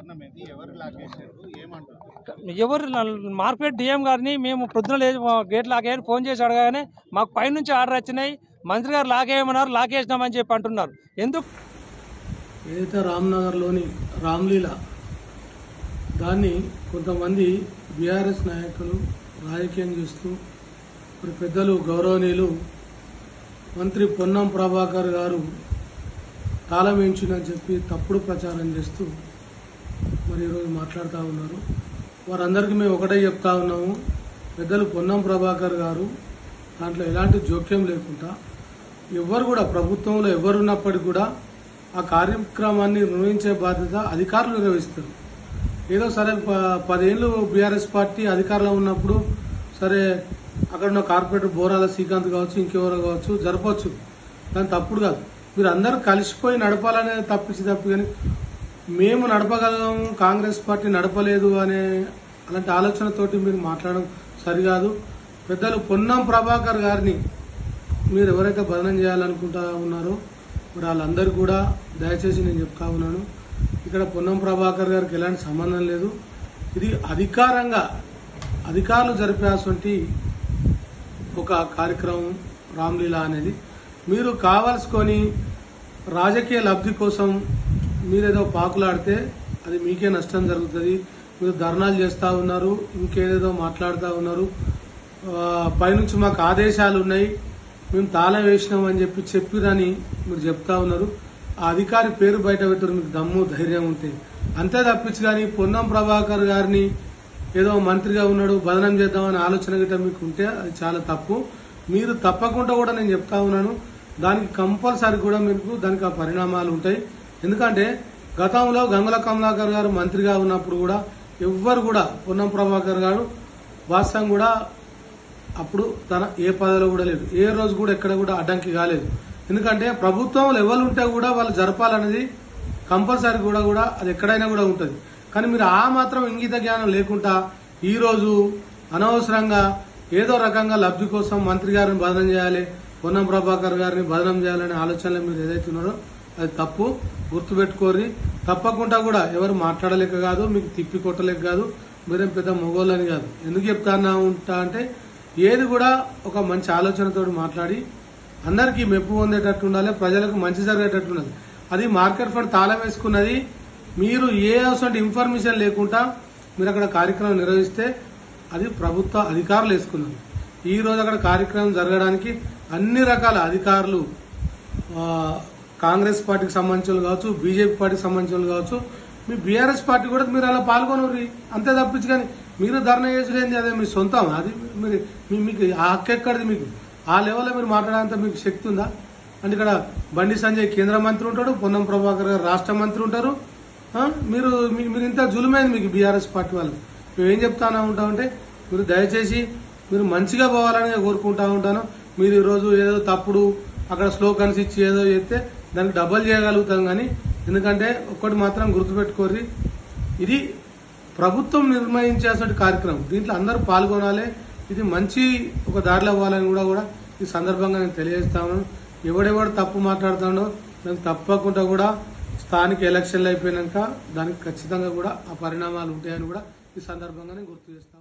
కారణం ఏంటి? ఎవరు లాగేశారు? ఏమంటారు? ఎవరు మార్కెట్ డిఎం గారిని మేము పొద్దున గేట్ లాగేయని ఫోన్ చేసి అడగానే మాకు పైనుంచి ఆర్డర్ వచ్చినాయి, మంత్రి గారు లాగేయమన్నారు, లాగేసినామని చెప్పి అంటున్నారు. ఎందుకు ఏదైతే రామ్నగర్లోని రామ్లీలా దాన్ని కొంతమంది బీఆర్ఎస్ నాయకులు రాజకీయం చేస్తూ మరి పెద్దలు గౌరవనీయులు మంత్రి పొన్నం ప్రభాకర్ గారు తాళం వేయించిందని చెప్పి తప్పుడు ప్రచారం చేస్తూ మరి ఈరోజు మాట్లాడుతూ ఉన్నారు. వారందరికీ మేము ఒకటే చెప్తా ఉన్నాము, పెద్దలు పొన్నం ప్రభాకర్ గారు దాంట్లో ఎలాంటి జోక్యం లేకుండా ఎవరు కూడా ప్రభుత్వంలో ఎవరున్నప్పటికీ కూడా ఆ కార్యక్రమాన్ని నిర్వహించే బాధ్యత అధికారులు నిర్వహిస్తారు. ఏదో సరే 10 ఏళ్ళు బీఆర్ఎస్ పార్టీ అధికారంలో ఉన్నప్పుడు సరే అక్కడ ఉన్న కార్పొరేటర్ బోరాల శ్రీకాంత్ కావచ్చు, ఇంకెవరో కావచ్చు, జరపవచ్చు, దాని తప్పుడు కాదు. మీరు అందరూ కలిసిపోయి నడపాలనేది తప్పు కానీ మేము నడపగలము, కాంగ్రెస్ పార్టీ నడపలేదు అనే అలాంటి ఆలోచనతోటి మీరు మాట్లాడడం సరికాదు. పెద్దలు పొన్నం ప్రభాకర్ గారిని మీరు ఎవరైతే బదనం చేయాలనుకుంటా ఉన్నారో మరి వాళ్ళందరూ కూడా దయచేసి నేను చెప్తా ఉన్నాను, ఇక్కడ పొన్నం ప్రభాకర్ గారికి ఎలాంటి సంబంధం లేదు. ఇది అధికారులు జరిపేటువంటి ఒక కార్యక్రమం రామ్లీలా అనేది. మీరు కావాల్సుకొని రాజకీయ లబ్ధి కోసం మీరేదో పాకులాడితే అది మీకే నష్టం జరుగుతుంది. మీరు ధర్నాలు చేస్తూ ఉన్నారు, ఇంకేదేదో మాట్లాడుతూ ఉన్నారు, పైనుంచి మాకు ఆదేశాలు ఉన్నాయి, మేము తాళం వేసినామని చెప్పిరని మీరు చెప్తా ఉన్నారు. ఆ అధికారి పేరు బయట పెట్టారు, మీకు దమ్ము ధైర్యం ఉంటే. అంతే తప్పించి కానీ పొన్నం ప్రభాకర్ గారిని ఏదో మంత్రిగా ఉన్నాడు బదనం చేద్దామని ఆలోచన గిట్ట మీకు ఉంటే అది చాలా తప్పు. మీరు తప్పకుండా కూడా నేను చెప్తా ఉన్నాను, దానికి కంపల్సరీ కూడా మీకు దానికి ఆ పరిణామాలు ఉంటాయి. ఎందుకంటే గతంలో గంగుల కమలాకర్ గారు మంత్రిగా ఉన్నప్పుడు కూడా ఎవ్వరు కూడా పొన్నం ప్రభాకర్ గారు వాస్తవం కూడా అప్పుడు తన ఏ పదవిలో కూడా లేదు, ఏ రోజు కూడా ఎక్కడ కూడా అడ్డంకి కాలేదు. ఎందుకంటే ప్రభుత్వంలో ఎవరు ఉంటే కూడా వాళ్ళు జరపాలనేది కంపల్సరీ కూడా అది ఎక్కడైనా కూడా ఉంటుంది. కానీ మీరు ఆ మాత్రం ఇంగిత జ్ఞానం లేకుండా ఈరోజు అనవసరంగా ఏదో రకంగా లబ్ధి కోసం మంత్రి గారిని బదనం చేయాలి, పొన్నం ప్రభాకర్ గారిని బదనం చేయాలనే ఆలోచనలు మీరు ఏదైతే ఉన్నారో అది తప్పు. గుర్తుపెట్టుకోరి, తప్పకుండా కూడా ఎవరు మాట్లాడలేక కాదు, మీకు తిప్పి కొట్టలేక కాదు, మీరేం పెద్ద మొగోళ్ళని కాదు. ఎందుకు చెప్తానా ఉంటా అంటే ఏది కూడా ఒక మంచి ఆలోచనతో మాట్లాడి అందరికీ మెప్పు పొందేటట్టు ఉండాలి, ప్రజలకు మంచి జరిగేటట్టు ఉండాలి. అది మార్కెట్ ఫండ్ తాళం వేసుకున్నది. మీరు ఏ అవసరం ఇన్ఫర్మేషన్ లేకుండా మీరు అక్కడ కార్యక్రమం నిర్వహిస్తే అది ప్రభుత్వ అధికారులు వేసుకున్నారు. ఈ రోజు అక్కడ కార్యక్రమం జరగడానికి అన్ని రకాల అధికారులు, కాంగ్రెస్ పార్టీకి సంబంధించిన కావచ్చు, బీజేపీ పార్టీకి సంబంధించిన కావచ్చు, మీ బీఆర్ఎస్ పార్టీ కూడా మీరు అలా పాల్గొనరు. అంతే తప్పించి కానీ మీరు ధర్నా చేసులేంది అదే మీ సొంతం. అది మీకు ఆ హక్కు ఎక్కడిది? మీకు ఆ లెవెల్లో మీరు మాట్లాడేంత మీకు శక్తి ఉందా? అంటే ఇక్కడ బండి సంజయ్ కేంద్ర మంత్రి ఉంటాడు, పొన్నం ప్రభాకర్ గారు రాష్ట్ర మంత్రి ఉంటారు. మీరు ఇంత జులుమైంది మీకు బీఆర్ఎస్ పార్టీ వాళ్ళు. మేము ఏం చెప్తానా ఉంటామంటే మీరు దయచేసి మీరు మంచిగా పోవాలని కోరుకుంటా ఉంటాను. మీరు ఈరోజు ఏదో తప్పుడు అక్కడ స్లోగన్స్ ఇచ్చి ఏదో చేస్తే దానికి డబల్ చేయగలుగుతాం. కానీ ఎందుకంటే ఒక్కటి మాత్రం గుర్తుపెట్టుకోర్రి, ఇది ప్రభుత్వం నిర్ణయించేటువంటి కార్యక్రమం, దీంట్లో అందరూ పాల్గొనాలి. ఇది మంచి ఒక దారిలో అవ్వాలని కూడా ఈ సందర్భంగా నేను తెలియజేస్తాను. ఎవడెవడు తప్పు మాట్లాడుతాడో దానికి తప్పకుండా కూడా స్థానిక ఎలక్షన్లు అయిపోయినాక దానికి ఖచ్చితంగా కూడా ఆ పరిణామాలు ఉంటాయని కూడా ఈ సందర్భంగా నేను గుర్తు చేస్తాను.